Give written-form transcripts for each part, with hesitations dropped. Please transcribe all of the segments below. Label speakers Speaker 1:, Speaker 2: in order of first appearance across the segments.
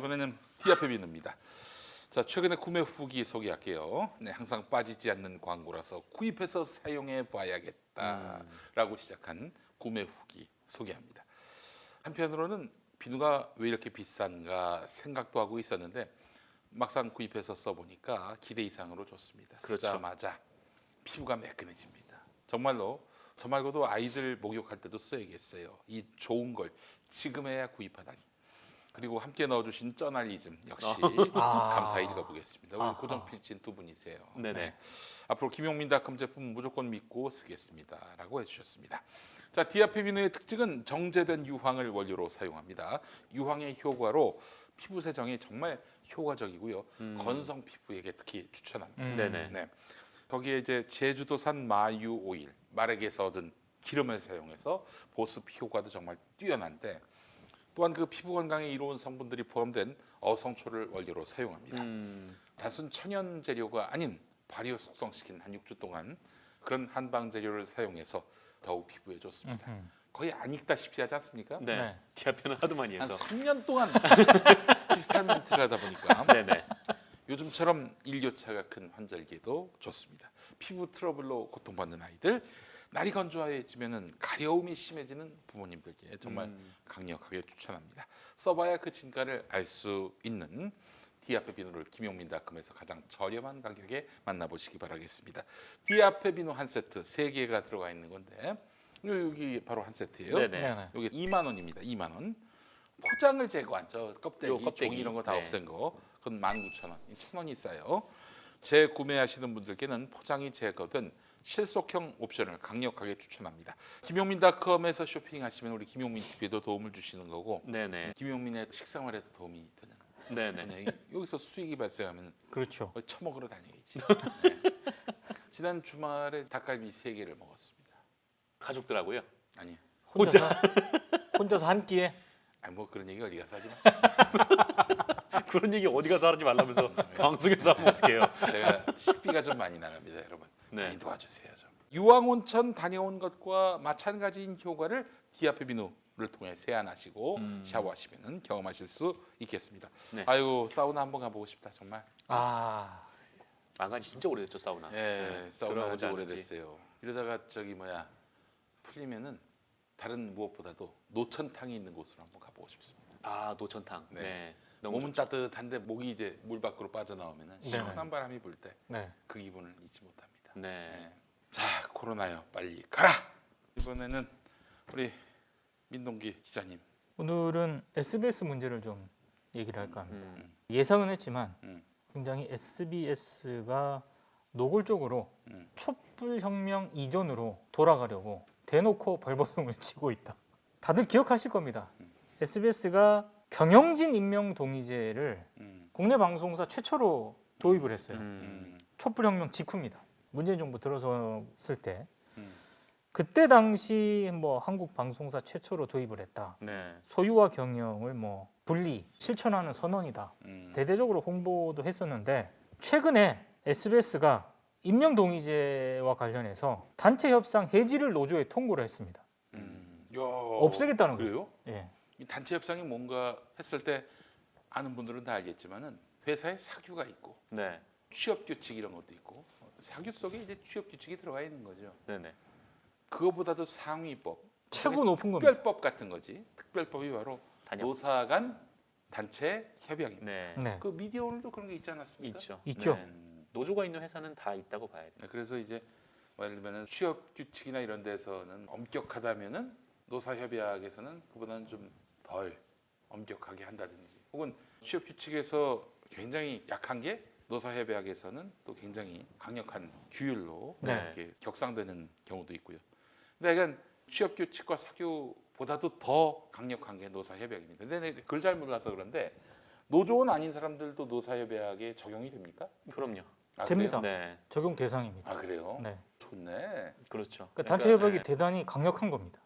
Speaker 1: 이번에는 디아페 비누입니다. 자, 최근에 구매 후기 소개할게요. 네, 항상 빠지지 않는 광고라서 구입해서 사용해 봐야겠다라고 시작한 구매 후기 소개합니다. 한편으로는 비누가 왜 이렇게 비싼가 생각도 하고 있었는데 막상 구입해서 써보니까 기대 이상으로 좋습니다.
Speaker 2: 그렇죠.
Speaker 1: 쓰자마자 피부가 매끈해집니다. 정말로 저 말고도 아이들 목욕할 때도 써야겠어요. 이 좋은 걸 지금에야 구입하다니. 그리고 함께 넣어주신 쩌날리즘 역시 감사히 읽어보겠습니다. 우리 고정 필진 두 분이세요.
Speaker 2: 네네.
Speaker 1: 네. 앞으로 김용민닷컴 제품 무조건 믿고 쓰겠습니다라고 해주셨습니다. 자, 디아페 비누의 특징은 정제된 유황을 원료로 사용합니다. 유황의 효과로 피부 세정이 정말 효과적이고요. 건성 피부에게 특히 추천합니다.
Speaker 2: 네네.
Speaker 1: 네. 거기에 이제 제주도산 마유 오일, 말에게서 얻은 기름을 사용해서 보습 효과도 정말 뛰어난데 또한 그 피부 건강에 이로운 성분들이 포함된 어성초를 원료로 사용합니다. 단순 천연 재료가 아닌 발효 숙성시킨 한 6주 동안 그런 한방 재료를 사용해서 더욱 피부에 좋습니다. 거의 안 익다시피 하지 않습니까?
Speaker 2: 네.
Speaker 3: 네.
Speaker 2: 디아페는 하도 많이
Speaker 1: 한
Speaker 2: 해서.
Speaker 1: 3년 동안 비슷한 멘트를 하다 보니까
Speaker 2: 네네.
Speaker 1: 요즘처럼 일교차가 큰 환절기에도 좋습니다. 피부 트러블로 고통받는 아이들, 날이 건조해지면은 가려움이 심해지는 부모님들께 정말 강력하게 추천합니다. 써봐야 그 진가를 알 수 있는 디아페 비누를 김용민닷컴에서 가장 저렴한 가격에 만나보시기 바라겠습니다. 디아페 비누 한 세트 3개가 들어가 있는 건데 여기 바로 한 세트예요.
Speaker 2: 네네.
Speaker 3: 네네.
Speaker 1: 여기 2만 원입니다. 2만 원. 포장을 제거한 저 껍데기,
Speaker 2: 요 껍데기.
Speaker 1: 종이 이런 거 다
Speaker 2: 네.
Speaker 1: 없앤 거. 그건 19,000원. 1,000원이 싸요. 재구매하시는 분들께는 포장이 제거된 실속형 옵션을 강력하게 추천합니다. 김용민닷컴에서 쇼핑하시면 우리 김용민 TV에도 도움을 주시는 거고
Speaker 2: 네네.
Speaker 1: 김용민의 식생활에도 도움이 되는
Speaker 2: 네네.
Speaker 1: 네, 여기서 수익이 발생하면
Speaker 3: 그렇죠.
Speaker 1: 처먹으러 다녀야지. 네. 지난 주말에 닭갈비 3개를 먹었습니다.
Speaker 2: 가족들하고요.
Speaker 1: 아니,
Speaker 3: 혼자서 한 끼에.
Speaker 1: 아니 뭐 그런 얘기 어디 가서 하지 마.
Speaker 2: 그런 얘기 어디 가서 하지 말라면서 방송에서 하면 어떡해요.
Speaker 1: 제가 식비가 좀 많이 나갑니다, 여러분.
Speaker 2: 네.
Speaker 1: 많이 도와주세요. 좀. 유황온천 다녀온 것과 마찬가지인 효과를 디아페 비누를 통해 세안하시고 샤워하시면 경험하실 수 있겠습니다.
Speaker 2: 네.
Speaker 1: 아이고 사우나 한번 가보고 싶다 정말.
Speaker 3: 아,
Speaker 2: 안 간지 진짜 오래됐죠, 사우나.
Speaker 1: 예, 사우나
Speaker 2: 들어가보지
Speaker 1: 한지
Speaker 2: 않은지.
Speaker 1: 오래됐어요. 이러다가 저기 뭐야 풀리면은 다른 무엇보다도 노천탕이 있는 곳으로 한번 가보고 싶습니다.
Speaker 2: 아, 노천탕.
Speaker 1: 네.
Speaker 2: 네. 너무
Speaker 1: 몸은 따뜻한데 목이 이제 물 밖으로 빠져나오면은 시원한 바람이 불 때 그
Speaker 3: 네.
Speaker 1: 기분을 잊지 못합니다.
Speaker 2: 네.
Speaker 1: 네. 자, 코로나요, 빨리 가라. 이번에는 우리 민동기 기자님.
Speaker 3: 오늘은 SBS 문제를 좀 얘기를 할까 합니다.
Speaker 2: 음.
Speaker 3: 예상은 했지만
Speaker 1: 음.
Speaker 3: 굉장히 SBS가 노골적으로
Speaker 1: 음.
Speaker 3: 촛불혁명 이전으로 돌아가려고 대놓고 벌벌음을 치고 있다. 다들 기억하실 겁니다. SBS가 경영진 임명 동의제를 국내 방송사 최초로 도입을 했어요. 촛불혁명 직후입니다. 문재인 정부 들어섰을 때
Speaker 1: 음.
Speaker 3: 그때 당시 뭐 한국 방송사 최초로 도입을 했다.
Speaker 2: 네.
Speaker 3: 소유와 경영을 뭐 분리 실천하는 선언이다. 대대적으로 홍보도 했었는데 최근에 SBS가 임명 동의제와 관련해서 단체 협상 해지를 노조에 통보를 했습니다.
Speaker 1: 야,
Speaker 3: 없애겠다는 거죠.
Speaker 1: 그래요?
Speaker 3: 예.
Speaker 1: 이 단체 협상이 뭔가 했을 때 아는 분들은 다 알겠지만은 회사에 사규가 있고
Speaker 2: 네.
Speaker 1: 취업 규칙 이런 것도 있고 사규 속에 이제 취업 규칙이 들어가 있는 거죠.
Speaker 2: 네네.
Speaker 1: 그거보다도 상위법,
Speaker 3: 최고 높은 겁니다.
Speaker 1: 특별법 같은 거지. 특별법이 바로
Speaker 2: 단협.
Speaker 1: 노사 간 단체 협약입니다.
Speaker 2: 네.
Speaker 3: 네.
Speaker 1: 그 미디어 오늘도 그런 게 있지 않았습니까?
Speaker 2: 있죠.
Speaker 3: 있죠.
Speaker 2: 네. 노조가 있는 회사는 다 있다고 봐야 돼요.
Speaker 1: 네, 그래서 이제 예를 들면 취업 규칙이나 이런 데서는 엄격하다면은 노사 협약에서는 그보다는 좀 덜 엄격하게 한다든지, 혹은 취업 규칙에서 굉장히 약한 게 노사 협약에서는 또 굉장히 강력한 규율로
Speaker 3: 네.
Speaker 1: 이렇게 격상되는 경우도 있고요. 근데 약간 취업 규칙과 사교보다도 더 강력한 게 노사 협약입니다. 근데 그걸 잘 몰라서 그런데 노조원 아닌 사람들도 노사 협약에 적용이 됩니까?
Speaker 2: 그럼요.
Speaker 1: 아,
Speaker 3: 됩니다.
Speaker 1: 그래요?
Speaker 2: 네.
Speaker 3: 적용 대상입니다.
Speaker 1: 아 그래요?
Speaker 3: 네.
Speaker 1: 좋네.
Speaker 2: 그렇죠.
Speaker 3: 그러니까 단체 협약이
Speaker 2: 네.
Speaker 3: 대단히 강력한 겁니다.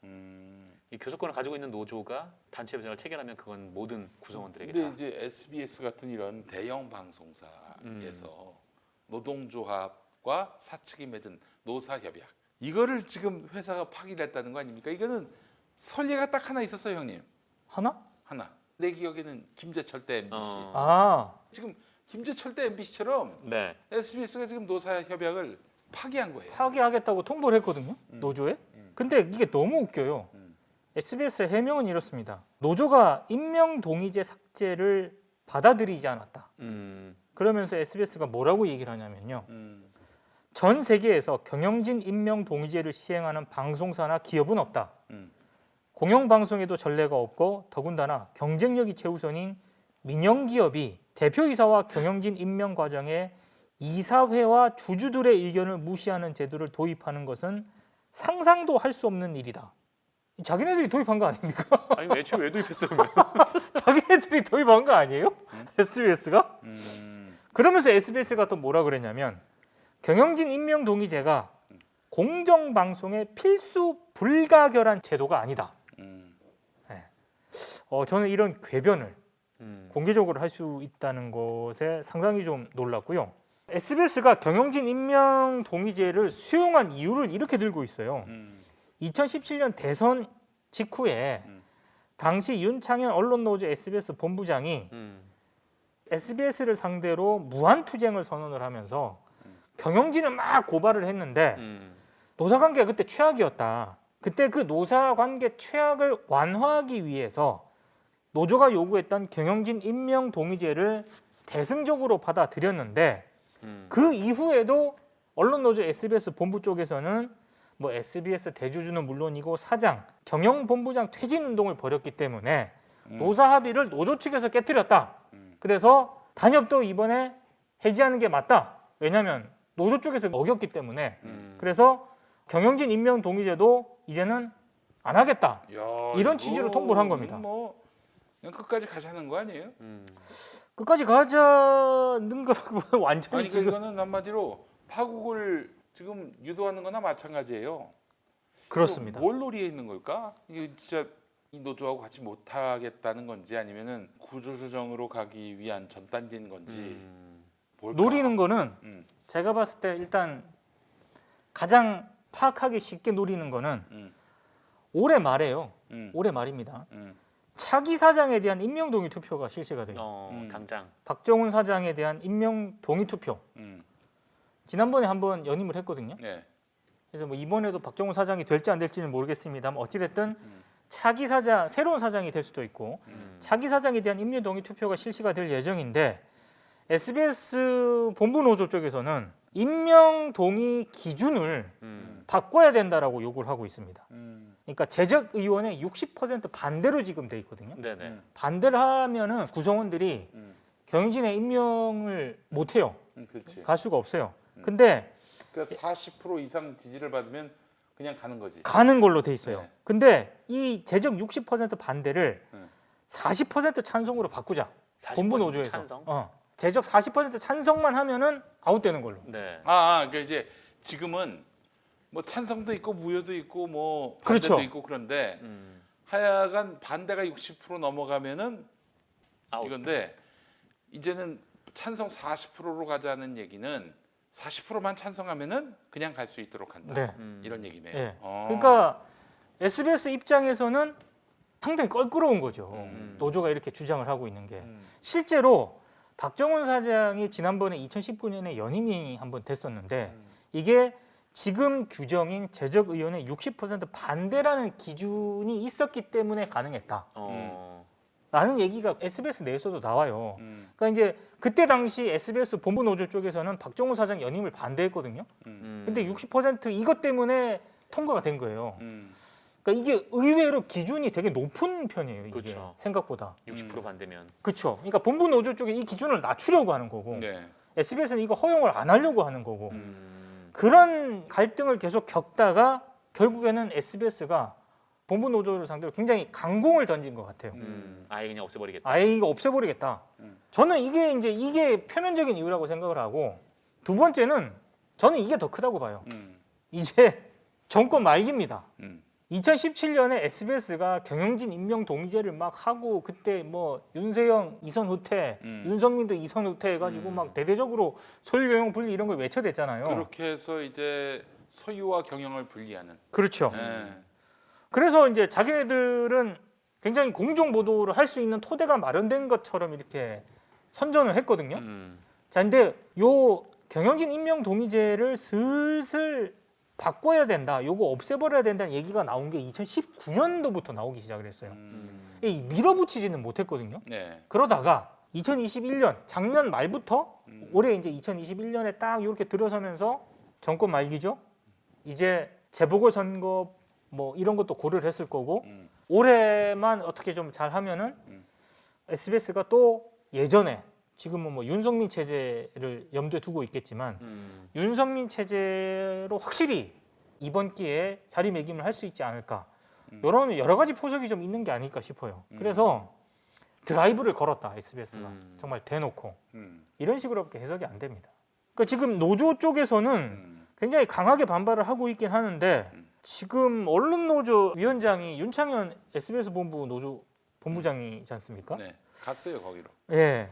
Speaker 2: 이 교섭권을 가지고 있는 노조가 단체 협상을 체결하면 그건 모든 구성원들에게
Speaker 1: 근데
Speaker 2: 다.
Speaker 1: 이제 SBS 같은 이런 대형 방송사에서 노동조합과 사측이 맺은 노사협약 이거를 지금 회사가 파기를 했다는 거 아닙니까? 이거는 선례가 딱 하나 있었어요, 형님.
Speaker 3: 하나?
Speaker 1: 하나. 내 기억에는 김재철 때 MBC.
Speaker 3: 아,
Speaker 1: 지금 김재철 때 MBC처럼
Speaker 2: 네.
Speaker 1: SBS가 지금 노사 협약을 파기한 거예요.
Speaker 3: 파기하겠다고 통보를 했거든요. 노조에. 근데 이게 너무 웃겨요. SBS의 해명은 이렇습니다. 노조가 임명 동의제 삭제를 받아들이지 않았다. 그러면서 SBS가 뭐라고 얘기를 하냐면요. 전 세계에서 경영진 임명 동의제를 시행하는 방송사나 기업은 없다. 공영방송에도 전례가 없고 더군다나 경쟁력이 최우선인 민영기업이 대표이사와 경영진 임명 과정에 이사회와 주주들의 의견을 무시하는 제도를 도입하는 것은 상상도 할 수 없는 일이다. 자기네들이 도입한 거 아닙니까?
Speaker 2: 아니 애초에 왜 도입했어 그러면?
Speaker 3: 자기네들이 도입한 거 아니에요? SBS가? 그러면서 SBS가 또 뭐라 그랬냐면 경영진 임명 동의제가 공정방송의 필수 불가결한 제도가 아니다. 저는 이런 궤변을 공개적으로 할 수 있다는 것에 상당히 좀 놀랐고요. SBS가 경영진 임명 동의제를 수용한 이유를 이렇게 들고 있어요. 2017년 대선 직후에 당시 윤창현 언론노조 SBS 본부장이 SBS를 상대로 무한투쟁을 선언을 하면서 경영진을 막 고발을 했는데 노사관계가 그때 최악이었다. 그때 그 노사관계 최악을 완화하기 위해서 노조가 요구했던 경영진 임명 동의제를 대승적으로 받아들였는데 그 이후에도 언론노조 SBS 본부 쪽에서는 뭐 SBS 대주주는 물론이고 사장, 경영본부장 퇴진 운동을 벌였기 때문에 노사 합의를 노조 측에서 깨뜨렸다. 그래서 단협도 이번에 해지하는 게 맞다. 왜냐하면 노조 쪽에서 어겼기 때문에. 그래서 경영진 임명 동의제도 이제는 안 하겠다.
Speaker 1: 야,
Speaker 3: 이런 취지로 통보를 한 겁니다.
Speaker 1: 뭐 그냥 끝까지 가자는 거 아니에요?
Speaker 3: 끝까지 가자는 거라고 완전히
Speaker 1: 아니
Speaker 3: 지금
Speaker 1: 이거는 한마디로 파국을 지금 유도하는 거나 마찬가지예요.
Speaker 3: 그렇습니다.
Speaker 1: 뭘 논의해 있는 걸까? 이게 진짜 이 노조하고 같이 못 하겠다는 건지 아니면은 구조조정으로 가기 위한 전 단계인 건지 뭘까?
Speaker 3: 노리는 거는
Speaker 1: 음,
Speaker 3: 제가 봤을 때 일단 가장 파악하기 쉽게 노리는 거는 올해 말에요. 올해 말입니다. 차기 사장에 대한 임명 동의 투표가 실시가 돼요.
Speaker 2: 당장.
Speaker 3: 박정훈 사장에 대한 임명 동의 투표. 지난번에 한번 연임을 했거든요.
Speaker 1: 네.
Speaker 3: 그래서 뭐 이번에도 박정훈 사장이 될지 안 될지는 모르겠습니다만 어찌됐든 차기 사장, 새로운 사장이 될 수도 있고 차기 사장에 대한 임명 동의 투표가 실시가 될 예정인데 SBS 본부 노조 쪽에서는 임명 동의 기준을 바꿔야 된다라고 요구를 하고 있습니다. 그러니까 재적 의원의 60% 반대로 지금 돼 있거든요.
Speaker 2: 네네.
Speaker 3: 반대를 하면은 구성원들이 경영진의 임명을 못 해요.
Speaker 1: 그렇지.
Speaker 3: 갈 수가 없어요. 근데
Speaker 1: 그러니까 40% 이상 지지를 받으면 그냥 가는 거지.
Speaker 3: 가는 걸로 돼 있어요.
Speaker 1: 네.
Speaker 3: 근데 이 재적 60% 반대를
Speaker 1: 네.
Speaker 3: 40% 찬성으로 바꾸자. 본부
Speaker 2: 40%
Speaker 3: 노조에서.
Speaker 2: 찬성?
Speaker 3: 재적 40% 찬성만 하면은 아웃되는 걸로.
Speaker 2: 네.
Speaker 1: 그러니까 이제 지금은 뭐 찬성도 있고 무효도 있고 뭐 반대도
Speaker 3: 그렇죠.
Speaker 1: 있고 그런데 하여간 반대가 60% 넘어가면은
Speaker 2: 아웃.
Speaker 1: 이건데 이제는 찬성 40%로 가자는 얘기는 40%만 찬성하면은 그냥 갈 수 있도록 한다.
Speaker 3: 네.
Speaker 1: 이런 얘기네요.
Speaker 3: 예.
Speaker 1: 어.
Speaker 3: 그러니까 SBS 입장에서는 상당히 껄끄러운 거죠. 노조가 이렇게 주장을 하고 있는 게. 실제로 박정훈 사장이 지난번에 2019년에 연임이 한번 됐었는데 이게 지금 규정인 재적 의원의 60% 반대라는 기준이 있었기 때문에 가능했다. 라는 얘기가 SBS 내에서도 나와요. 그러니까 이제 그때 당시 SBS 본부 노조 쪽에서는 박정훈 사장 연임을 반대했거든요. 근데 60% 이것 때문에 통과가 된 거예요. 그러니까 이게 의외로 기준이 되게 높은 편이에요. 이게
Speaker 2: 그렇죠.
Speaker 3: 생각보다.
Speaker 2: 60% 반대면.
Speaker 3: 그렇죠. 그러니까 본부 노조 쪽에 이 기준을 낮추려고 하는 거고
Speaker 1: 네.
Speaker 3: SBS는 이거 허용을 안 하려고 하는 거고 그런 갈등을 계속 겪다가 결국에는 SBS가 본부 노조를 상대로 굉장히 강공을 던진 것 같아요.
Speaker 2: 아예 그냥 없애버리겠다.
Speaker 3: 아예 이거 없애버리겠다. 저는 이게 표면적인 이유라고 생각을 하고 두 번째는 저는 이게 더 크다고 봐요. 이제 정권 말기입니다. 2017년에 SBS가 경영진 임명 동의제를 막 하고 그때 뭐 윤세영 이선 후퇴, 윤석민도 이선 후퇴 해가지고 막 대대적으로 소유 경영 분리 이런 걸 외쳐댔잖아요.
Speaker 1: 그렇게 해서 이제 소유와 경영을 분리하는.
Speaker 3: 그렇죠.
Speaker 1: 네.
Speaker 3: 그래서 이제 자기네들은 굉장히 공정 보도를 할 수 있는 토대가 마련된 것처럼 이렇게 선전을 했거든요. 자, 근데 요 경영진 임명 동의제를 슬슬 바꿔야 된다, 요거 없애버려야 된다는 얘기가 나온 게 2019년도부터 나오기 시작을 했어요. 이 밀어붙이지는 못했거든요.
Speaker 1: 네.
Speaker 3: 그러다가 2021년 작년 말부터 올해 이제 2021년에 딱 이렇게 들어서면서 정권 말기죠. 이제 재보궐선거 뭐 이런 것도 고려를 했을 거고 올해만 어떻게 좀 잘하면은 SBS가 또 예전에 지금은 뭐 윤석민 체제를 염두에 두고 있겠지만 윤석민 체제로 확실히 이번 기회에 자리매김을 할 수 있지 않을까, 이런 여러 가지 포석이 좀 있는 게 아닐까 싶어요. 그래서 드라이브를 걸었다 SBS가 정말 대놓고 이런 식으로밖에 해석이 안 됩니다. 그러니까 지금 노조 쪽에서는 굉장히 강하게 반발을 하고 있긴 하는데 지금 언론노조 위원장이 윤창현 SBS 본부 노조 본부장이지 않습니까?
Speaker 1: 네. 갔어요 거기로.
Speaker 3: 예.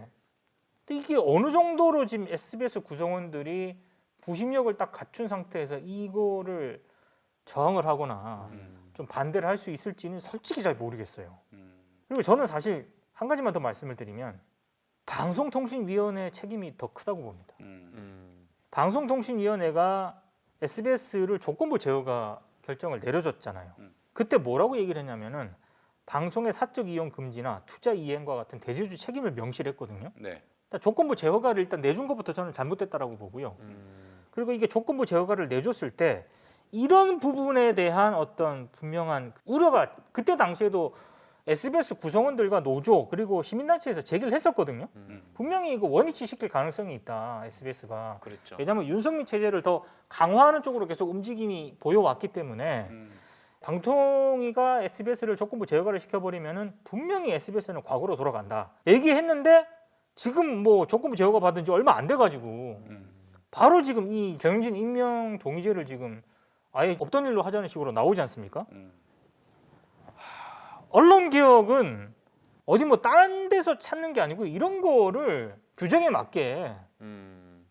Speaker 3: 근데 이게 어느 정도로 지금 SBS 구성원들이 구심력을 딱 갖춘 상태에서 이거를 저항을 하거나 좀 반대를 할 수 있을지는 솔직히 잘 모르겠어요. 그리고 저는 사실 한 가지만 더 말씀을 드리면 방송통신위원회 책임이 더 크다고 봅니다. 방송통신위원회가 SBS를 조건부 제어가 결정을 내려줬잖아요. 그때 뭐라고 얘기를 했냐면은 방송의 사적 이용 금지나 투자 이행과 같은 대주주 책임을 명시를 했거든요.
Speaker 1: 네.
Speaker 3: 일단 조건부 제어가를 일단 내준 것부터 저는 잘못됐다라고 보고요. 그리고 이게 조건부 제어가를 내줬을 때 이런 부분에 대한 어떤 분명한 우려가 그때 당시에도 SBS 구성원들과 노조 그리고 시민단체에서 제기를 했었거든요. 분명히 이거 원위치 시킬 가능성이 있다 SBS가.
Speaker 2: 그렇죠.
Speaker 3: 왜냐하면 윤석민 체제를 더 강화하는 쪽으로 계속 움직임이 보여왔기 때문에 방통위가 SBS를 조건부 제어가를 시켜버리면은 분명히 SBS는 과거로 돌아간다 얘기했는데 지금 뭐 조건부 제어가 받은 지 얼마 안 돼가지고 바로 지금 이 경영진 임명 동의제를 지금 아예 없던 일로 하자는 식으로 나오지 않습니까? 언론 개혁은 어디 뭐 다른 데서 찾는 게 아니고 이런 거를 규정에 맞게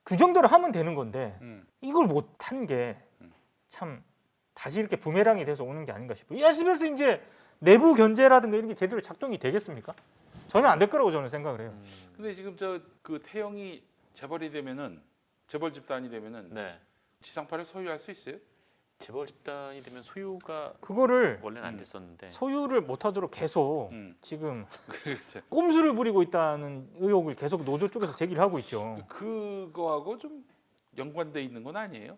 Speaker 3: 규정대로 하면 되는 건데 이걸 못한 게 참 다시 이렇게 부메랑이 돼서 오는 게 아닌가 싶어요. 이 SBS 이제 내부 견제라든가 이런 게 제대로 작동이 되겠습니까? 전혀 안 될 거라고 저는 생각을 해요.
Speaker 1: 근데 지금 저 그 태영이 재벌이 되면은 재벌 집단이 되면은
Speaker 2: 네.
Speaker 1: 지상파를 소유할 수 있어요?
Speaker 2: 재벌 집단이 되면 소유가
Speaker 3: 그거를
Speaker 2: 원래는 안 됐었는데
Speaker 3: 소유를 못하도록 계속 지금
Speaker 1: 그렇죠.
Speaker 3: 꼼수를 부리고 있다는 의혹을 계속 노조 쪽에서 제기를 하고 있죠.
Speaker 1: 그거하고 좀 연관돼 있는 건 아니에요?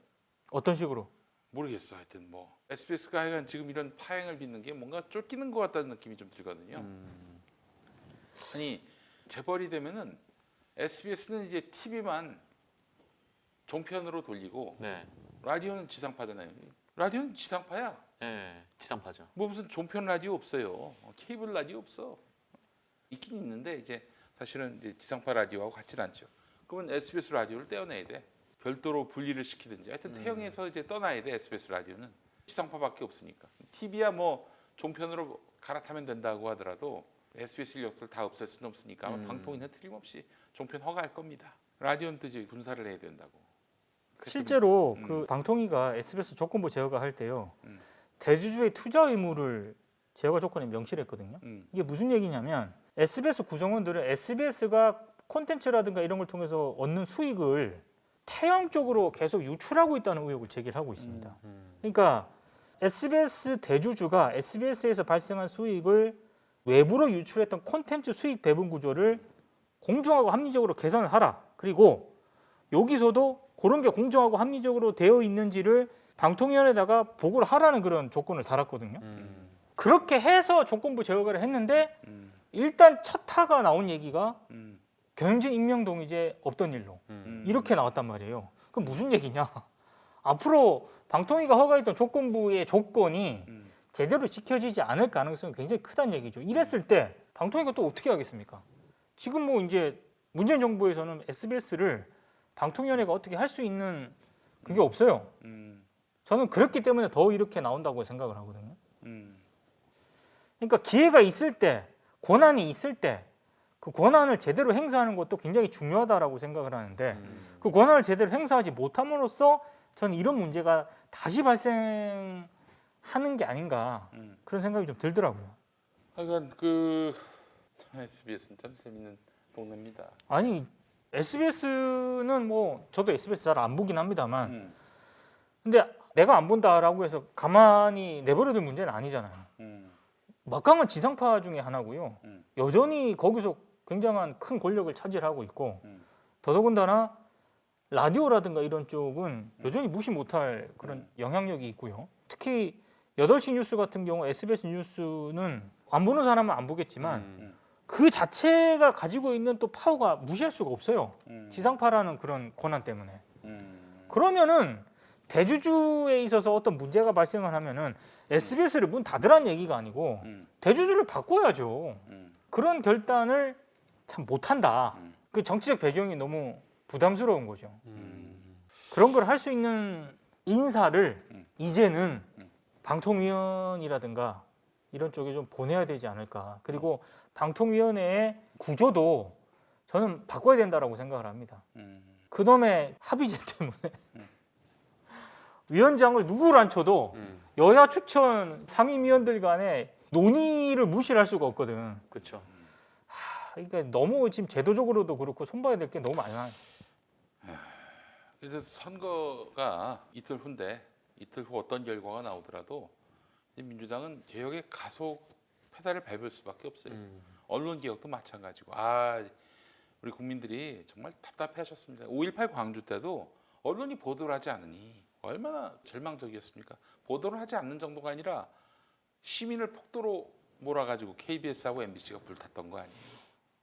Speaker 3: 어떤 식으로?
Speaker 1: 모르겠어. 하여튼 뭐 SBS가 하여간 지금 이런 파행을 빚는 게 뭔가 쫓기는 것 같다는 느낌이 좀 들거든요. 아니 재벌이 되면은 SBS는 이제 TV만 종편으로 돌리고
Speaker 2: 네.
Speaker 1: 라디오는 지상파잖아요. 라디오는 지상파야.
Speaker 2: 네. 지상파죠.
Speaker 1: 뭐 무슨 종편 라디오 없어요. 케이블 라디오 없어. 있긴 있는데 이제 사실은 이제 지상파 라디오하고 같지는 않죠. 그러면 SBS 라디오를 떼어내야 돼. 별도로 분리를 시키든지. 하여튼 태영에서 이제 떠나야 돼. SBS 라디오는 지상파밖에 없으니까. TV야 뭐 종편으로 갈아타면 된다고 하더라도 SBS 인력들 다 없앨 수는 없으니까 아마 방통위는 틀림없이 종편 허가할 겁니다. 라디오는 또 이제 분사를 해야 된다고.
Speaker 3: 실제로 그 방통위가 SBS 조건부 제어가 할 때요. 대주주의 투자 의무를 제어가 조건에 명시를 했거든요. 이게 무슨 얘기냐면 SBS 구성원들은 SBS가 콘텐츠라든가 이런 걸 통해서 얻는 수익을 태영 쪽으로 계속 유출하고 있다는 의혹을 제기를 하고 있습니다. 그러니까 SBS 대주주가 SBS에서 발생한 수익을 외부로 유출했던 콘텐츠 수익 배분 구조를 공정하고 합리적으로 개선을 하라. 그리고 여기서도 그런 게 공정하고 합리적으로 되어 있는지를 방통위원회에다가 보고를 하라는 그런 조건을 달았거든요. 그렇게 해서 조건부 제어가를 했는데 일단 첫 타가 나온 얘기가 경영진 임명 동의제 없던 일로 이렇게 나왔단 말이에요. 그럼 무슨 얘기냐? 앞으로 방통위가 허가했던 조건부의 조건이 제대로 지켜지지 않을 가능성이 굉장히 크다는 얘기죠. 이랬을 때 방통위가 또 어떻게 하겠습니까? 지금 뭐 이제 문재인 정부에서는 SBS를 방통위원회가 어떻게 할 수 있는 그게 없어요. 저는 그렇기 때문에 더 이렇게 나온다고 생각을 하거든요. 그러니까 기회가 있을 때, 권한이 있을 때 그 권한을 제대로 행사하는 것도 굉장히 중요하다라고 생각을 하는데 그 권한을 제대로 행사하지 못함으로써 저는 이런 문제가 다시 발생하는 게 아닌가 그런 생각이 좀 들더라고요.
Speaker 1: 하여간 그 SBS는 참 재밌는 동네입니다.
Speaker 3: 아니 SBS는 뭐 저도 SBS 잘 안 보긴 합니다만
Speaker 1: 음,
Speaker 3: 근데 내가 안 본다라고 해서 가만히 내버려둘 문제는 아니잖아요.
Speaker 1: 음,
Speaker 3: 막강한 지상파 중에 하나고요.
Speaker 1: 음.
Speaker 3: 여전히 거기서 굉장한 큰 권력을 차지하고 있고
Speaker 1: 음.
Speaker 3: 더더군다나 라디오라든가 이런 쪽은 여전히 무시 못할 그런 영향력이 있고요. 특히 8시 뉴스 같은 경우 SBS 뉴스는 안 보는 사람은 안 보겠지만 그 자체가 가지고 있는 또 파워가 무시할 수가 없어요. 지상파라는 그런 권한 때문에. 그러면은 대주주에 있어서 어떤 문제가 발생을 하면은 SBS를 문 닫으란 얘기가 아니고 대주주를 바꿔야죠. 그런 결단을 참 못한다. 그 정치적 배경이 너무 부담스러운 거죠. 그런 걸 할 수 있는 인사를 이제는 방통위원이라든가 이런 쪽에 좀 보내야 되지 않을까. 그리고 방통위원회의 구조도 저는 바꿔야 된다라고 생각을 합니다. 그놈의 합의제 때문에 위원장을 누구를 앉혀도 여야 추천 상임위원들 간에 논의를 무시를 할 수가 없거든.
Speaker 2: 그렇죠.
Speaker 3: 그러니까 너무 지금 제도적으로도 그렇고 손봐야 될 게 너무 많아요.
Speaker 1: 그래서 선거가 이틀 후 어떤 결과가 나오더라도 이 민주당은 개혁의 가속 페달을 밟을 수밖에 없어요. 언론 개혁도 마찬가지고. 우리 국민들이 정말 답답해하셨습니다. 5.18 광주 때도 언론이 보도를 하지 않으니 얼마나 절망적이었습니까? 보도를 하지 않는 정도가 아니라 시민을 폭도로 몰아가지고 KBS하고 MBC가 불탔던 거 아니에요.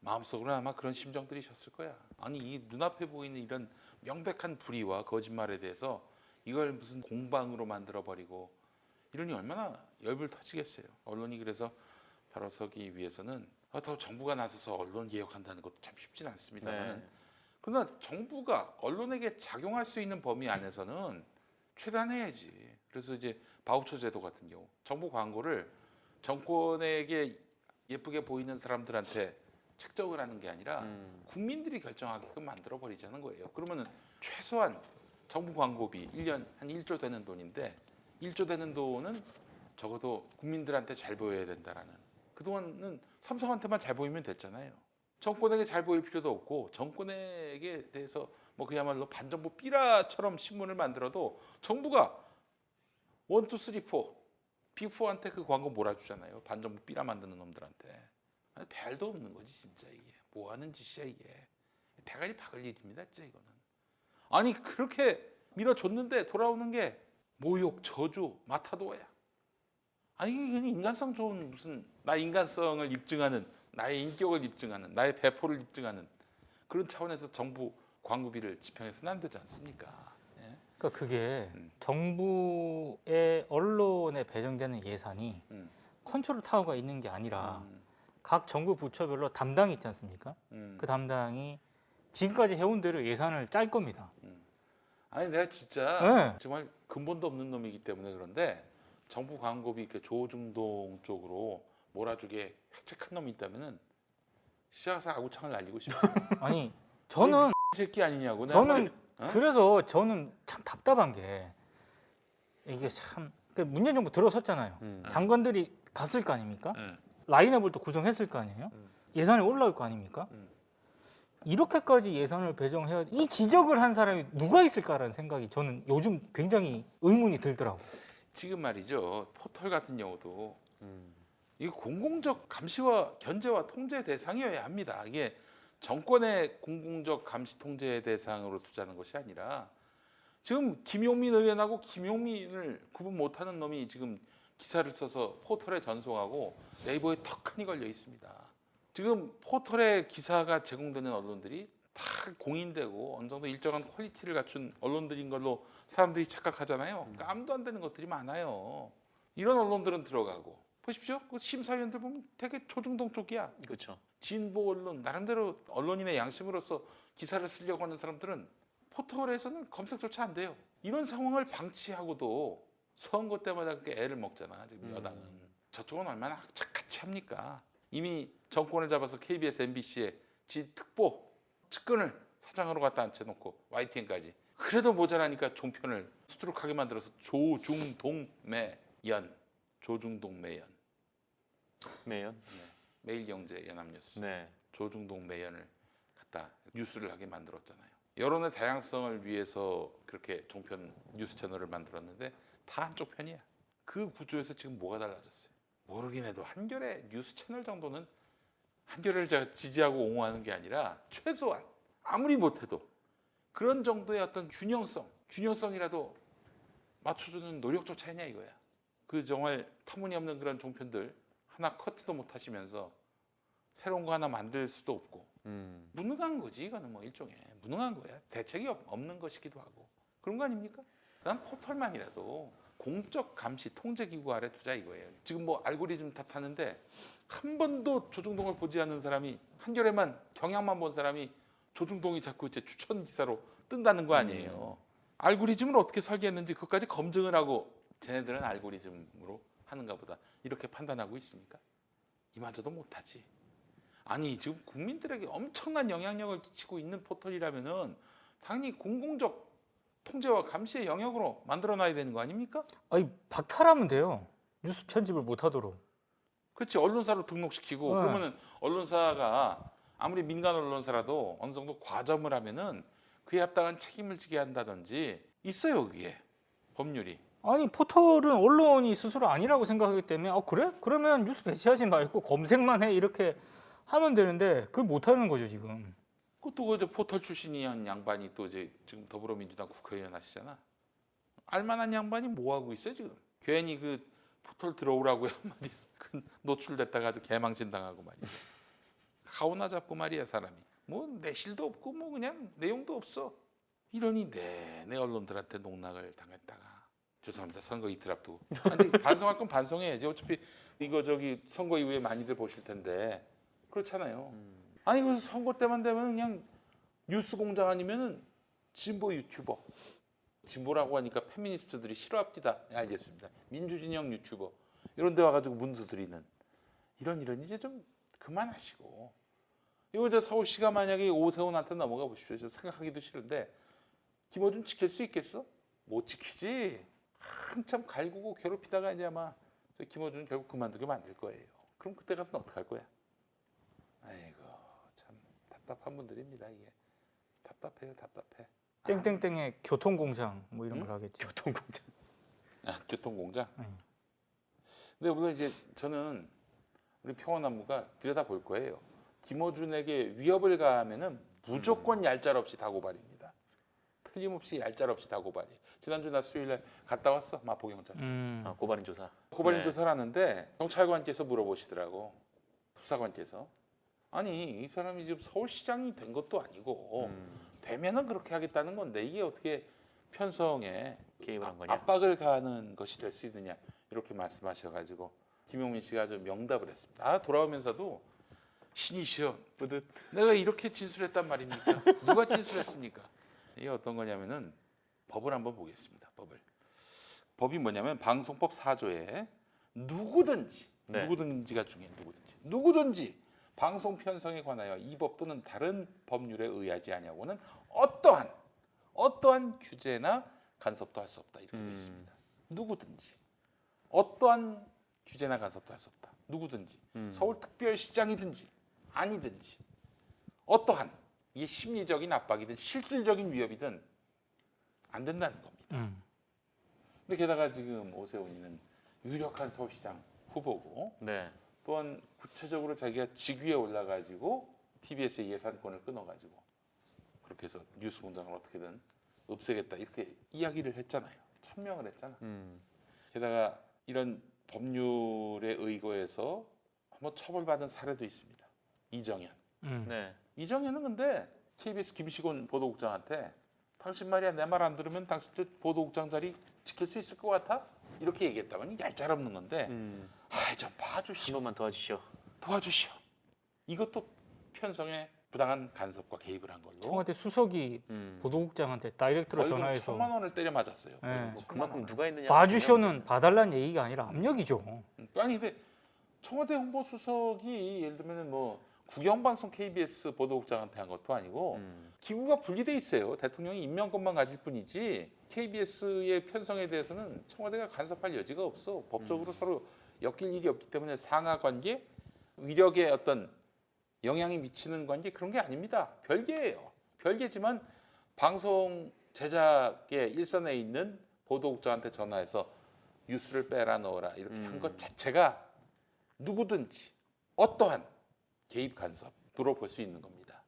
Speaker 1: 마음속으로 아마 그런 심정들이셨을 거야. 아니 이 눈앞에 보이는 이런 명백한 불의와 거짓말에 대해서 이걸 무슨 공방으로 만들어버리고 이러니 얼마나 열불 터지겠어요. 언론이 그래서 바로 서기 위해서는 더 정부가 나서서 언론 개혁한다는 것도 참 쉽진 않습니다만 그러나 정부가 언론에게 작용할 수 있는 범위 안에서는 최대한 해야지. 그래서 이제 바우처 제도 같은 경우 정부 광고를 정권에게 예쁘게 보이는 사람들한테 책정을 하는 게 아니라 국민들이 결정하게끔 만들어 버리자는 거예요. 그러면은 최소한 정부 광고비 1년 한 1조 되는 돈인데 1조 되는 돈은 적어도 국민들한테 잘 보여야 된다라는. 그동안은 삼성한테만 잘 보이면 됐잖아요. 정권에게 잘 보일 필요도 없고 정권에게 대해서 뭐 그야말로 반정부 삐라처럼 신문을 만들어도 정부가 1, 2, 3, 4 빅4한테 그 광고 몰아주잖아요. 반정부 삐라 만드는 놈들한테. 아니, 별도 없는 거지 진짜 이게. 뭐 하는 짓이야 이게. 대가리 박을 일입니다 진짜 이거는. 아니 그렇게 밀어줬는데 돌아오는 게 모욕, 저주, 마타도야. 아니 이게 인간성 좋은 무슨 나의 인간성을 입증하는 나의 인격을 입증하는 나의 배포를 입증하는 그런 차원에서 정부 광고비를 집행해서는 안 되지 않습니까? 예?
Speaker 3: 그러니까 그게 정부의 언론에 배정되는 예산이 컨트롤 타워가 있는 게 아니라 각 정부 부처별로 담당이 있지 않습니까? 그 담당이 지금까지 해온 대로 예산을 짤 겁니다.
Speaker 1: 아니 내가 진짜
Speaker 3: 네.
Speaker 1: 정말 근본도 없는 놈이기 때문에 그런데 정부 광고비 이렇게 조중동 쪽으로 몰아주게 획책한 놈이 있다면은 시작해서 아구창을 날리고 싶어.
Speaker 3: 아니 저는
Speaker 1: 이 새끼 아니냐고. 내가
Speaker 3: 저는
Speaker 1: 어?
Speaker 3: 그래서 저는 참 답답한 게 이게 참 문재인 정부 들어섰잖아요. 장관들이 갔을 거 아닙니까?
Speaker 1: 예.
Speaker 3: 라인업을 또 구성했을 거 아니에요? 예산이 올라올 거 아닙니까? 이렇게까지 예산을 배정해야 이 지적을 한 사람이 누가 있을까라는 생각이 저는 요즘 굉장히 의문이 들더라고.
Speaker 1: 지금 말이죠. 포털 같은 경우도 이 공공적 감시와 견제와 통제 대상이어야 합니다. 이게 정권의 공공적 감시 통제 대상으로 두자는 것이 아니라 지금 김용민 의원하고 김용민을 구분 못하는 놈이 지금 기사를 써서 포털에 전송하고 네이버에 턱하니 걸려 있습니다. 지금 포털에 기사가 제공되는 언론들이 다 공인되고 어느 정도 일정한 퀄리티를 갖춘 언론들인 걸로 사람들이 착각하잖아요. 그러니까 암도 안 되는 것들이 많아요. 이런 언론들은 들어가고 보십시오. 그 심사위원들 보면 되게 조중동 쪽이야.
Speaker 2: 그렇죠.
Speaker 1: 진보 언론 나름대로 언론인의 양심으로서 기사를 쓰려고 하는 사람들은 포털에서는 검색조차 안 돼요. 이런 상황을 방치하고도 선거 때마다 그렇게 애를 먹잖아. 지금 여당은. 저쪽은 얼마나 착같이 합니까? 이미 정권을 잡아서 KBS, MBC에 지 특보 측근을 사장으로 갖다 앉혀놓고 YTN까지. 그래도 모자라니까 종편을 수두룩하게 만들어서 조중동매연.
Speaker 2: 매연.
Speaker 1: 매일경제, 연합뉴스,
Speaker 2: 네.
Speaker 1: 조중동 매연을 갖다 뉴스를 하게 만들었잖아요. 여론의 다양성을 위해서 그렇게 종편 뉴스 채널을 만들었는데 다 한쪽 편이야. 그 구조에서 지금 뭐가 달라졌어요? 모르긴 해도 한겨레 뉴스 채널 정도는 한겨레를 제가 지지하고 옹호하는 게 아니라 최소한 아무리 못해도 그런 정도의 어떤 균형성이라도 맞춰주는 노력조차 했냐 이거야. 그 정말 터무니없는 그런 종편들 하나 커트도 못 하시면서 새로운 거 하나 만들 수도 없고 무능한 거지. 이거는 뭐 일종의 무능한 거야. 대책이 없는 것이기도 하고 그런 거 아닙니까? 난 포털만이라도 공적 감시 통제기구 아래 두자 이거예요. 지금 뭐 알고리즘 탓하는데 한 번도 조중동을 보지 않는 사람이 한겨레만 경향만 본 사람이 조중동이 자꾸 이제 추천 기사로 뜬다는 거 아니에요. 알고리즘을 어떻게 설계했는지 그것까지 검증을 하고 쟤네들은 알고리즘으로 하는가 보다 이렇게 판단하고 있습니까? 이마저도 못하지. 아니 지금 국민들에게 엄청난 영향력을 끼치고 있는 포털이라면은 당연히 공공적 통제와 감시의 영역으로 만들어놔야 되는 거 아닙니까?
Speaker 3: 아니 박탈하면 돼요. 뉴스 편집을 못하도록.
Speaker 1: 그렇지. 언론사로 등록시키고
Speaker 3: 네.
Speaker 1: 그러면은 언론사가 아무리 민간 언론사라도 어느 정도 과점을 하면은 그에 합당한 책임을 지게 한다든지 있어요. 그게 법률이.
Speaker 3: 아니 포털은 언론이 스스로 아니라고 생각하기 때문에 그래? 그러면 뉴스 배치하지 말고 검색만 해 이렇게 하면 되는데 그걸 못하는 거죠 지금.
Speaker 1: 그것도 그저 포털 출신이한 양반이 또 이제 지금 더불어민주당 국회의원 하시잖아. 알만한 양반이 뭐 하고 있어 지금? 괜히 그 포털 들어오라고 한마디 노출됐다가 아주 개망신 당하고 말이야. 가오나 잡고 말이야 사람이. 뭐 내실도 없고 뭐 그냥 내용도 없어. 이러니 내 언론들한테 농락을 당했다가 죄송합니다. 선거 이틀 앞두고. 근데 반성할 건 반성해야지. 어차피 이거 저기 선거 이후에 많이들 보실 텐데 그렇잖아요. 아니 그래서 선거 때만 되면 그냥 뉴스 공장 아니면은 진보 유튜버. 진보라고 하니까 페미니스트들이 싫어합니다. 네, 알겠습니다. 민주진영 유튜버 이런 데 와가지고 문도 드리는 이런 이제 좀 그만하시고 이거 저 서울시가 만약에 오세훈한테 넘어가 보십시오. 저 생각하기도 싫은데 김어준 지킬 수 있겠어? 못 지키지. 한참 갈구고 괴롭히다가 이제 아마 저 김어준 결국 그만두게 만들 거예요. 그럼 그때 가서는 어떡할 거야? 아이고 참 답답한 분들입니다. 이게 답답해요. 답답해.
Speaker 3: 땡땡땡의 교통공장 뭐 이런
Speaker 1: 응?
Speaker 3: 걸 하겠죠.
Speaker 2: 교통공장.
Speaker 1: 교통공장.
Speaker 3: 응.
Speaker 1: 근데 물론 이제 저는 우리 평화나무가 들여다 볼 거예요. 김어준에게 위협을 가하면은 무조건 얄짤없이 다 고발입니다. 틀림없이 얄짤없이 다 고발이. 지난주 나 수요일에 갔다 왔어. 마포경찰서.
Speaker 2: 고발인 조사.
Speaker 1: 고발인
Speaker 2: 네.
Speaker 1: 조사를 하는데 경찰관께서 물어보시더라고. 수사관께서. 아니 이 사람이 지금 서울시장이 된 것도 아니고 되면은 그렇게 하겠다는 건데 이게 어떻게 편성에
Speaker 2: 개입을 한 거냐?
Speaker 1: 압박을 가하는 것이 될 수 있느냐 이렇게 말씀하셔가지고 김용민 씨가 좀 명답을 했습니다. 돌아오면서도 신이시여 뿌듯 내가 이렇게 진술했단 말입니까? 누가 진술했습니까? 이게 어떤 거냐면은 법을 한번 보겠습니다. 법이 뭐냐면 방송법 4조에 누구든지가 중요해. 누구든지 방송 편성에 관하여 이 법 또는 다른 법률에 의하지 아니하고는 어떠한 규제나 간섭도 할 수 없다 이렇게 되어 있습니다. 누구든지 어떠한 규제나 간섭도 할 수 없다. 누구든지 서울특별시장이든지 아니든지 어떠한 이게 심리적인 압박이든 실질적인 위협이든 안 된다는 겁니다. 근데 게다가 지금 오세훈이는 유력한 서울시장 후보고
Speaker 2: 네.
Speaker 1: 또한 구체적으로 자기가 직위에 올라가지고 TBS의 예산권을 끊어가지고 그렇게 해서 뉴스 공장을 어떻게든 없애겠다 이렇게 이야기를 했잖아요. 천명을 했잖아. 게다가 이런 법률에 의거해서 한번 처벌받은 사례도 있습니다. 이정현.
Speaker 2: 네.
Speaker 1: 이정현은 근데 KBS 김시곤 보도국장한테 당신 말이야 내 말 안 들으면 당신 보도국장 자리 지킬 수 있을 것 같아? 이렇게 얘기했다면 얄짤없는 건데 좀
Speaker 2: 한
Speaker 1: 봐주시오.
Speaker 2: 번만 도와주시오.
Speaker 1: 이것도 편성에 부당한 간섭과 개입을 한 걸로
Speaker 3: 청와대 수석이 보도국장한테 다이렉트로
Speaker 1: 거의
Speaker 3: 전화해서
Speaker 1: 1,000만 원을 때려 맞았어요.
Speaker 3: 네.
Speaker 1: 거의
Speaker 2: 그만큼 누가 했느냐.
Speaker 3: 봐주쇼는 봐달라는 얘기가 아니라 압력이죠.
Speaker 1: 아니 근데 청와대 홍보수석이 예를 들면 뭐 국영방송 KBS 보도국장한테 한 것도 아니고 기구가 분리돼 있어요. 대통령이 임명권만 가질 뿐이지 KBS의 편성에 대해서는 청와대가 간섭할 여지가 없어. 법적으로 서로 엮일 일이 없기 때문에 상하 관계, 위력에 어떤 영향이 미치는 관계 그런 게 아닙니다. 별개예요. 별개지만 방송 제작의 일선에 있는 보도국장한테 전화해서 뉴스를 빼라 넣어라 이렇게 한 것 자체가 누구든지 어떠한 개입 간섭으로 볼 수 있는 겁니다.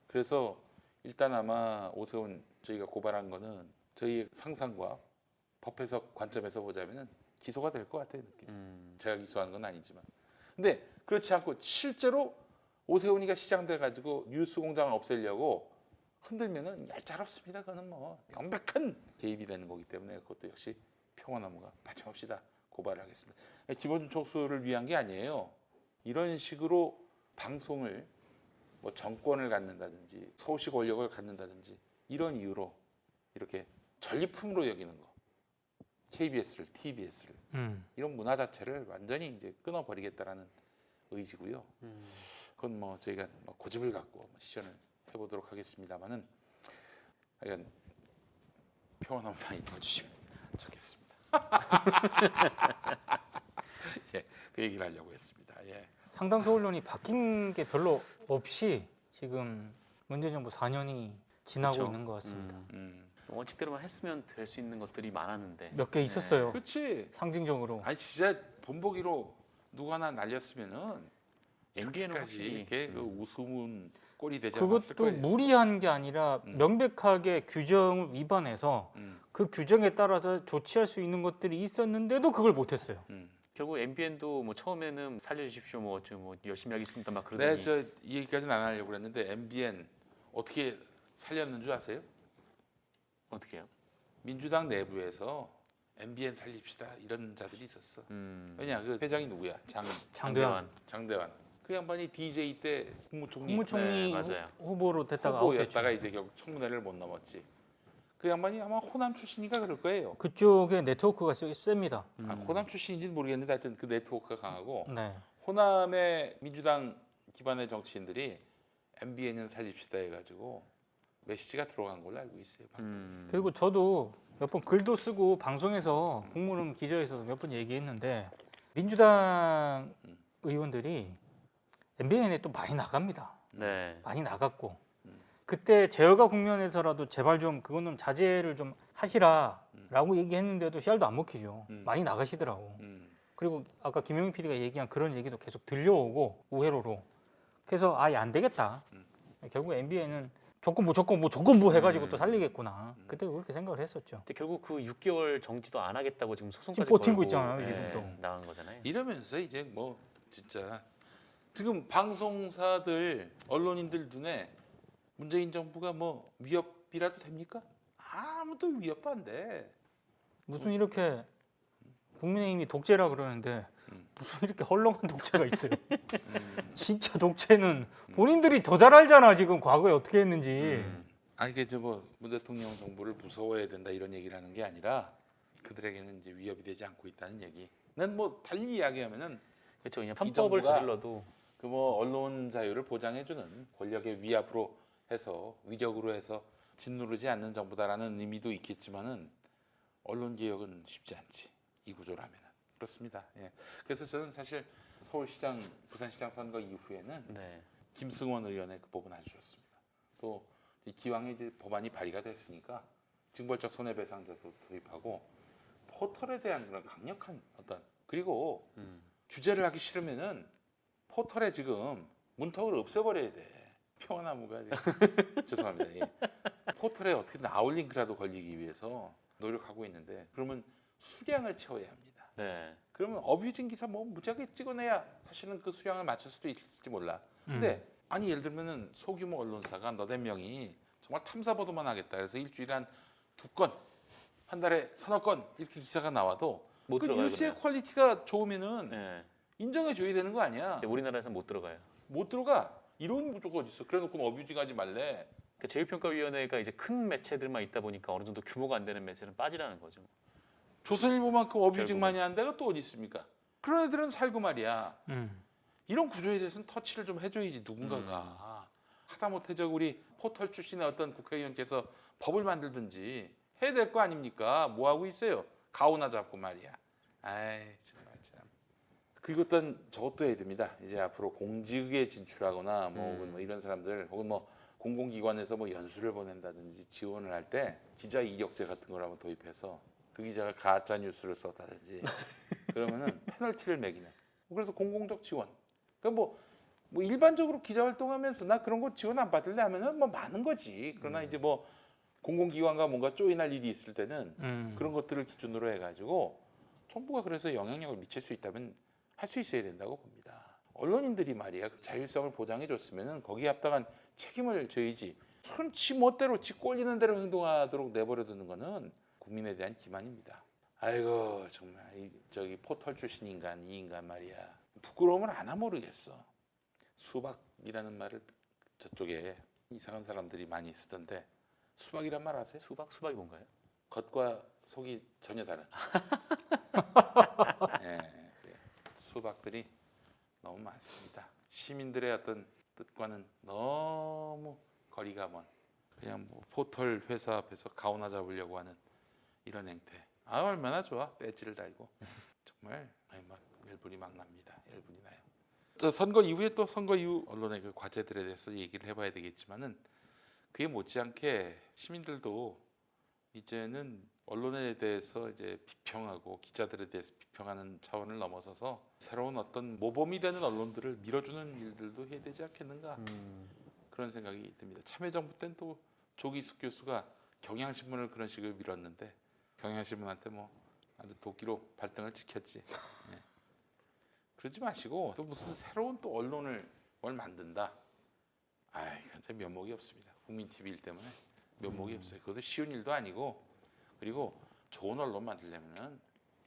Speaker 1: 그래서 일단 아마 오세훈 저희가 고발한 거는 저희 상상과 법해석 관점에서 보자면은 기소가 될 것 같아요. 느낌. 제가 기소한 건 아니지만. 근데 그렇지 않고 실제로 오세훈이가 시장돼 가지고 뉴스공장을 없애려고 흔들면은 얄짤없습니다. 그거는 뭐 명백한 개입이 되는 거기 때문에 그것도 역시 평화나무가 마침없이 다 고발을 하겠습니다. 기본 촉수를 위한 게 아니에요. 이런 식으로 방송을 뭐 정권을 갖는다든지 소시 권력을 갖는다든지 이런 이유로 이렇게 전리품으로 여기는 거. KBS를, TBS를 이런 문화 자체를 완전히 이제 끊어버리겠다라는 의지고요. 그건 뭐 저희가 뭐 고집을 갖고 시전을 해보도록 하겠습니다만은 하여간 평온한 많이 도와주시면 좋겠습니다. 예, 그 얘기를 하려고 했습니다. 예.
Speaker 3: 상당수 언론이 바뀐 게 별로 없이 지금 문재인 정부 4년이 지나고
Speaker 2: 그렇죠.
Speaker 3: 있는 것 같습니다.
Speaker 2: 원칙대로만 했으면 될 수 있는 것들이 많았는데
Speaker 3: 몇 개 있었어요.
Speaker 1: 그렇지.
Speaker 3: 상징적으로.
Speaker 1: 아니 진짜 본보기로 누구 하나 날렸으면은
Speaker 2: MBN은
Speaker 1: 까지
Speaker 2: 확실히
Speaker 1: 이렇게 그 우스운 꼴이 되지 않았을
Speaker 3: 그것도
Speaker 1: 거예요.
Speaker 3: 무리한 게 아니라
Speaker 1: 음.
Speaker 3: 명백하게 규정을 위반해서 그 규정에 따라서 조치할 수 있는 것들이 있었는데도 그걸 못했어요.
Speaker 2: 결국 MBN도 뭐 처음에는 살려주십시오 뭐 열심히 하겠습니다 막 그러더니
Speaker 1: 네, 저 이 얘기까지는 안 하려고 그랬는데 MBN 어떻게 살렸는 줄 아세요?
Speaker 2: 어떻게 해요?
Speaker 1: 민주당 내부에서 MBN 살립시다 이런 자들이 있었어. 왜냐 그 회장이 누구야?
Speaker 3: 장대환
Speaker 1: 장대환. 그 양반이 DJ 때 국무총리
Speaker 3: 국무총리
Speaker 2: 네, 맞아요.
Speaker 3: 후보로 됐다가
Speaker 1: 후보였다가
Speaker 3: 아웃됐죠.
Speaker 1: 이제 결국 청문회를 못 넘었지. 그 양반이 아마 호남 출신이니까 그럴 거예요.
Speaker 3: 그쪽에 네트워크가 셉니다.
Speaker 1: 호남 출신인지는 모르겠는데 하여튼 그 네트워크가 강하고
Speaker 3: 네.
Speaker 1: 호남의 민주당 기반의 정치인들이 MBN은 살립시다 해가지고 메시지가 들어간 걸로 알고 있어요.
Speaker 3: 그리고 저도 몇 번 글도 쓰고 방송에서 공무원 기자에서도 몇 번 얘기했는데 민주당 의원들이 MBN에 또 많이 나갑니다.
Speaker 2: 네.
Speaker 3: 많이 나갔고 그때 제어가 국면에서라도 제발 좀 그거는 자제를 좀 하시라라고 얘기했는데도 씨알도 안 먹히죠. 많이 나가시더라고. 그리고 아까 김용희 PD가 얘기한 그런 얘기도 계속 들려오고 우회로로. 그래서 아예 안 되겠다. 결국 MBN은 조건부 해가지고 또 살리겠구나. 그때 그렇게 생각을 했었죠.
Speaker 2: 근데 결국 그 6개월 정지도 안 하겠다고 지금 소송까지
Speaker 3: 지금 버티고
Speaker 2: 걸고,
Speaker 3: 있잖아요,
Speaker 2: 예,
Speaker 3: 지금도.
Speaker 2: 나간 거잖아요.
Speaker 1: 이러면서 이제 뭐 진짜 지금 방송사들 언론인들 눈에 문재인 정부가 뭐 위협이라도 됩니까? 아무도 위협도 안 돼.
Speaker 3: 무슨 이렇게 국민의힘이 독재라 그러는데 무슨 이렇게 헐렁한 독재가 있어요. 진짜 독재는 본인들이 더 잘 알잖아. 지금 과거에 어떻게 했는지.
Speaker 1: 아니 이게 저뭐문 대통령 정부를 무서워해야 된다 이런 얘기를 하는 게 아니라 그들에게는 이제 위협이 되지 않고 있다는 얘기. 난 뭐 달리 이야기하면은
Speaker 2: 그렇죠. 그냥
Speaker 1: 이
Speaker 2: 편법을
Speaker 1: 정부가
Speaker 2: 저질러도
Speaker 1: 그 뭐 언론 자유를 보장해주는 권력의 위압으로 해서 위력으로 해서 짓누르지 않는 정부다라는 의미도 있겠지만은 언론 개혁은 쉽지 않지 이 구조라면은 그렇습니다. 예. 그래서 저는 사실 서울시장, 부산시장 선거 이후에는
Speaker 2: 네.
Speaker 1: 김승원 의원의 그 법은 아주 좋습니다. 또 기왕에 이제 법안이 발의가 됐으니까 징벌적 손해배상제도 도입하고 포털에 대한 그런 강력한 어떤 그리고 규제를 하기 싫으면은 포털에 지금 문턱을 없애버려야 돼. 평화나무가 지금 죄송합니다. 예. 포털에 어떻게든 아웃링크라도 걸리기 위해서 노력하고 있는데 그러면 수량을 채워야 합니다.
Speaker 2: 네.
Speaker 1: 그러면 어뷰징 기사 뭐 무지하게 찍어내야 사실은 그 수량을 맞출 수도 있을지 몰라. 근데 아니 예를 들면은 소규모 언론사가 너댓 명이 정말 탐사 보도만 하겠다. 그래서 일주일에 한 2건, 한 달에 3건 이렇게 기사가 나와도
Speaker 2: 못
Speaker 1: 그
Speaker 2: 들어가요.
Speaker 1: 뉴스의
Speaker 2: 그러면.
Speaker 1: 퀄리티가 좋으면은
Speaker 2: 네.
Speaker 1: 인정해줘야 되는 거 아니야?
Speaker 2: 근데 우리나라에서는 못 들어가요.
Speaker 1: 못 들어가. 이런 구조가 어디 있어? 그래놓고 어뷰징하지 말래.
Speaker 2: 그러니까 제휴평가위원회가 이제 큰 매체들만 있다 보니까 어느 정도 규모가 안 되는 매체는 빠지라는 거죠.
Speaker 1: 조선일보만큼 어뷰징 많이 한 데가 또 어디 있습니까? 그런 애들은 살고 말이야. 이런 구조에 대해서는 터치를 좀 해줘야지 누군가가. 하다못해 저 우리 포털 출신의 어떤 국회의원께서 법을 만들든지 해야 될 거 아닙니까? 뭐 하고 있어요? 가오나 잡고 말이야. 아이 정말 참. 그리고 또 저것도 해야 됩니다. 이제 앞으로 공직에 진출하거나 뭐, 혹은 뭐 이런 사람들 혹은 뭐 공공기관에서 뭐 연수를 보낸다든지 지원을 할 때 기자 이력제 같은 걸 한번 도입해서 그 기자가 가짜 뉴스를 썼다든지 그러면은 페널티를 매기는. 그래서 공공적 지원. 그러니까 뭐 일반적으로 기자 활동하면서 나 그런 거 지원 안 받을래 하면은 뭐 많은 거지. 그러나 이제 뭐 공공기관과 뭔가 쪼인할 일이 있을 때는 그런 것들을 기준으로 해가지고 정부가 그래서 영향력을 미칠 수 있다면 할 수 있어야 된다고 봅니다. 언론인들이 말이야 그 자율성을 보장해 줬으면은 거기에 합당한 책임을 져야지. 지 멋대로 지 꼴리는 대로 행동하도록 내버려 두는 거는 국민에 대한 기만입니다. 아이고 정말 저기 포털 출신 인간 이 인간 말이야 부끄러움을 아나 모르겠어. 수박이라는 말을 저쪽에 이상한 사람들이 많이 쓰던데 수박이란 말 아세요?
Speaker 2: 수박이 뭔가요?
Speaker 1: 겉과 속이 전혀 다른. 예, 그래요. 수박들이 너무 많습니다. 시민들의 어떤 뜻과는 너무 거리가 먼 그냥 뭐 포털 회사 앞에서 가오나 잡으려고 하는 이런 행태. 아 얼마나 좋아 배지를 달고 정말 막 열불이 막 납니다. 열불이 나요. 저 선거 이후에 또 선거 이후 언론의 그 과제들에 대해서 얘기를 해봐야 되겠지만은 그에 못지않게 시민들도 이제는 언론에 대해서 이제 비평하고 기자들에 대해서 비평하는 차원을 넘어서서 새로운 어떤 모범이 되는 언론들을 밀어주는 일들도 해야 되지 않겠는가 그런 생각이 듭니다. 참여정부 때는 또 조기숙 교수가 경향신문을 그런 식으로 밀었는데 경향신문한테 뭐 아주 도끼로 발등을 찍혔지. 예. 그러지 마시고 또 무슨 새로운 또 언론을 뭘 만든다. 아이, 진짜 면목이 없습니다. 국민 TV일 때문에 면목이 없어요. 그것도 쉬운 일도 아니고 그리고 좋은 언론 만들려면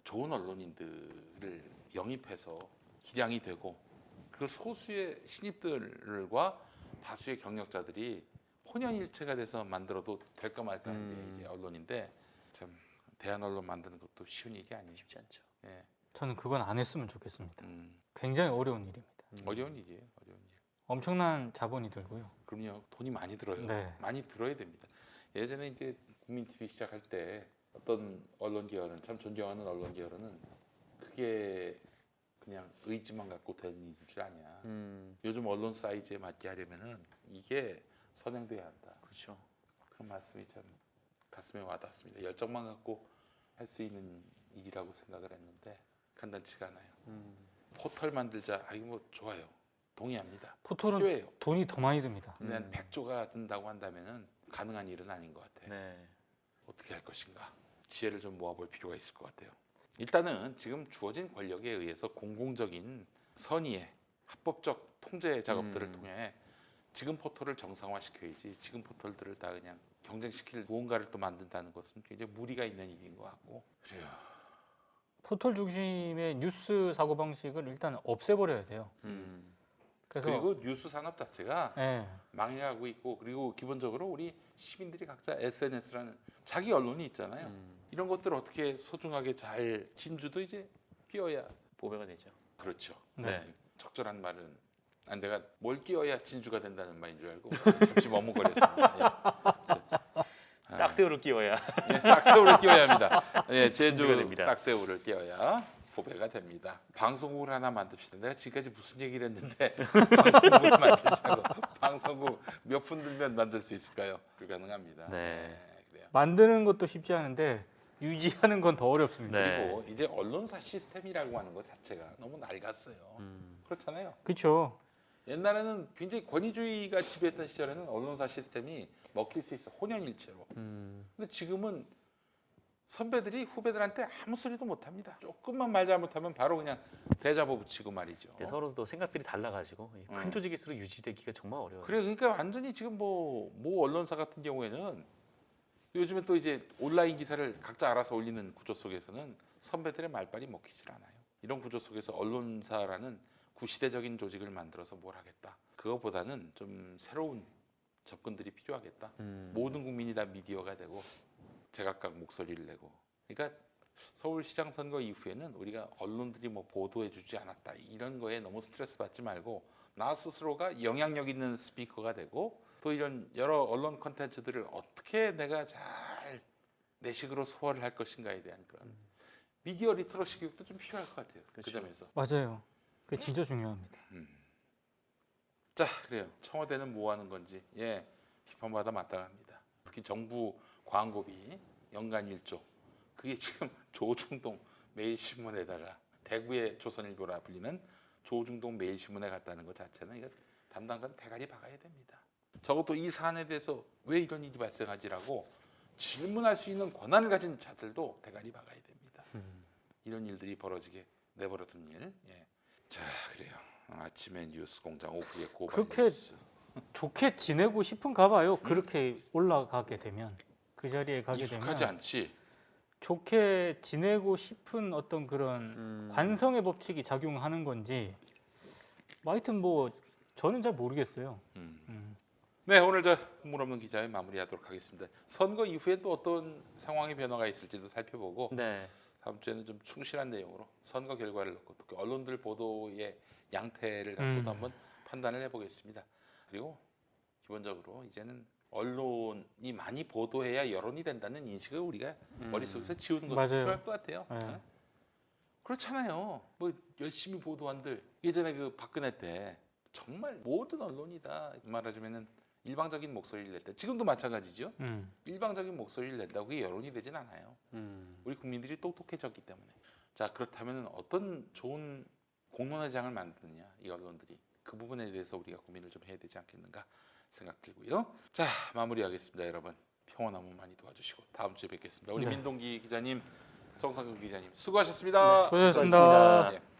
Speaker 1: 좋은 언론인들을 영입해서 기량이 되고 그리고 소수의 신입들과 다수의 경력자들이 혼연일체가 돼서 만들어도 될까 말까 하는 게 이제 언론인데 참 대한 언론 만드는 것도 쉬운 일이 아니에요.
Speaker 2: 쉽지 않죠.
Speaker 1: 예.
Speaker 3: 저는 그건 안 했으면 좋겠습니다. 굉장히 어려운 일입니다.
Speaker 1: 어려운 일이에요. 어려운 일.
Speaker 3: 엄청난 자본이 들고요.
Speaker 1: 그럼요. 돈이 많이 들어요.
Speaker 3: 네.
Speaker 1: 많이 들어야 됩니다. 예전에 이제 국민 TV 시작할 때 어떤 언론 계열은 참 존경하는 언론 계열은 그게 그냥 의지만 갖고 되는 일인 줄 아냐. 요즘 언론 사이즈에 맞게 하려면은 이게 선행돼야 한다.
Speaker 2: 그렇죠.
Speaker 1: 그런 말씀이 참 가슴에 와닿습니다. 열정만 갖고 할 수 있는 일이라고 생각을 했는데 간단치가 않아요. 포털 만들자. 아 이거 뭐 좋아요. 동의합니다.
Speaker 3: 포털은
Speaker 1: 필요해요.
Speaker 3: 돈이 더 많이 듭니다.
Speaker 1: 근데 한 100조가 든다고 한다면은 가능한 일은 아닌 것 같아요.
Speaker 2: 네.
Speaker 1: 어떻게 할 것인가? 지혜를 좀 모아볼 필요가 있을 것 같아요. 일단은 지금 주어진 권력에 의해서 공공적인 선의의 합법적 통제 작업들을 통해 지금 포털을 정상화시켜야지 지금 포털들을 다 그냥 경쟁시킬 무언가를 또 만든다는 것은 굉장히 무리가 있는 일인 것 같고 그래요.
Speaker 3: 포털 중심의 뉴스 사고 방식을 일단 없애버려야 돼요. 그래서
Speaker 1: 그리고 뉴스 산업 자체가
Speaker 3: 예,
Speaker 1: 망해가고 있고 그리고 기본적으로 우리 시민들이 각자 SNS라는 자기 언론이 있잖아요. 이런 것들을 어떻게 소중하게 잘 진주도 이제 끼워야
Speaker 2: 보배가 되죠.
Speaker 1: 그렇죠.
Speaker 3: 네.
Speaker 1: 적절한 말은 내가 뭘 끼워야 진주가 된다는 말인 줄 알고 잠시 머뭇거렸습니다.
Speaker 2: 딱새우를 끼워야
Speaker 1: 예, 딱새우를 끼워야 합니다. 예, 제주
Speaker 2: 진주가 됩니다.
Speaker 1: 딱새우를 끼워야 보배가 됩니다. 방송국을 하나 만듭시다. 내가 지금까지 무슨 얘기를 했는데 방송국을 만들자고. 방송국 몇 푼 들면 만들 수 있을까요? 불가능합니다.
Speaker 2: 네.
Speaker 1: 그래요.
Speaker 3: 만드는 것도 쉽지 않은데 유지하는 건 더 어렵습니다.
Speaker 2: 네.
Speaker 1: 그리고 이제 언론사 시스템이라고 하는 것 자체가 너무 낡았어요. 그렇잖아요.
Speaker 3: 그렇죠.
Speaker 1: 옛날에는 굉장히 권위주의가 지배했던 시절에는 언론사 시스템이 먹힐 수 있어 혼연일체로. 근데 지금은 선배들이 후배들한테 아무 소리도 못합니다. 조금만 말 잘못하면 바로 그냥 대잡아 붙이고 말이죠.
Speaker 2: 근데 서로도 생각들이 달라가지고 큰 조직일수록 유지되기가 정말 어려워요.
Speaker 1: 그래 그러니까 완전히 지금 뭐 언론사 같은 경우에는 요즘에 또 이제 온라인 기사를 각자 알아서 올리는 구조 속에서는 선배들의 말빨이 먹히질 않아요. 이런 구조 속에서 언론사라는 구시대적인 조직을 만들어서 뭘 하겠다. 그거보다는 좀 새로운 접근들이 필요하겠다. 모든 국민이 다 미디어가 되고 제각각 목소리를 내고. 그러니까 서울시장 선거 이후에는 우리가 언론들이 뭐 보도해주지 않았다 이런 거에 너무 스트레스 받지 말고 나 스스로가 영향력 있는 스피커가 되고 또 이런 여러 언론 콘텐츠들을 어떻게 내가 잘 내 식으로 소화를 할 것인가에 대한 그런 미디어 리터러시 교육도 좀 필요할 것 같아요. 그
Speaker 2: 그렇죠.
Speaker 1: 점에서.
Speaker 3: 맞아요. 그게 진짜 중요합니다.
Speaker 1: 자, 그래요. 청와대는 뭐 하는 건지 비판받아 마땅합니다. 특히 정부 광고비 연간 1조. 그게 지금 조중동 매일신문에다가 대구의 조선일보라 불리는 조중동 매일신문에 갔다는 것 자체는 이거 담당자는 대가리 박아야 됩니다. 적어도 이 사안에 대해서 왜 이런 일이 발생하지라고 질문할 수 있는 권한을 가진 자들도 대가리 박아야 됩니다. 이런 일들이 벌어지게 내버려둔 일. 자, 그래요. 아침에 뉴스 공장 오후에 고발
Speaker 3: 그렇게
Speaker 1: 뉴스.
Speaker 3: 좋게 지내고 싶은가 봐요. 그렇게 올라가게 되면 그 자리에 가게
Speaker 1: 익숙하지
Speaker 3: 되면
Speaker 1: 않지.
Speaker 3: 좋게 지내고 싶은 어떤 그런 관성의 법칙이 작용하는 건지 뭐 하여튼 뭐 저는 잘 모르겠어요.
Speaker 1: 네, 오늘 저 국물 없는 기자회 마무리하도록 하겠습니다. 선거 이후에 또 어떤 상황의 변화가 있을지도 살펴보고
Speaker 2: 네.
Speaker 1: 다음 주에는 좀 충실한 내용으로 선거 결과를 놓고 또 언론들 보도의 양태를 갖고도 한번 판단을 해보겠습니다. 그리고 기본적으로 이제는 언론이 많이 보도해야 여론이 된다는 인식을 우리가 머릿속에서 지우는 것도
Speaker 3: 맞아요.
Speaker 1: 필요할 것 같아요.
Speaker 3: 네.
Speaker 1: 네? 그렇잖아요. 뭐 열심히 보도한들 예전에 그 박근혜 때 정말 모든 언론이 다 말하자면은 일방적인 목소리를 냈다. 지금도 마찬가지죠. 일방적인 목소리를 낸다고 그게 여론이 되진 않아요. 우리 국민들이 똑똑해졌기 때문에. 자, 그렇다면 어떤 좋은 공론의 장을 만드느냐 이 언론들이 그 부분에 대해서 우리가 고민을 좀 해야 되지 않겠는가 생각 들고요. 자, 마무리하겠습니다, 여러분. 평온 한번 많이 도와주시고 다음 주에 뵙겠습니다. 우리
Speaker 3: 네.
Speaker 1: 민동기 기자님, 정상근 기자님 수고하셨습니다.
Speaker 3: 고생하셨습니다.
Speaker 2: 수고하셨습니다.
Speaker 1: 예.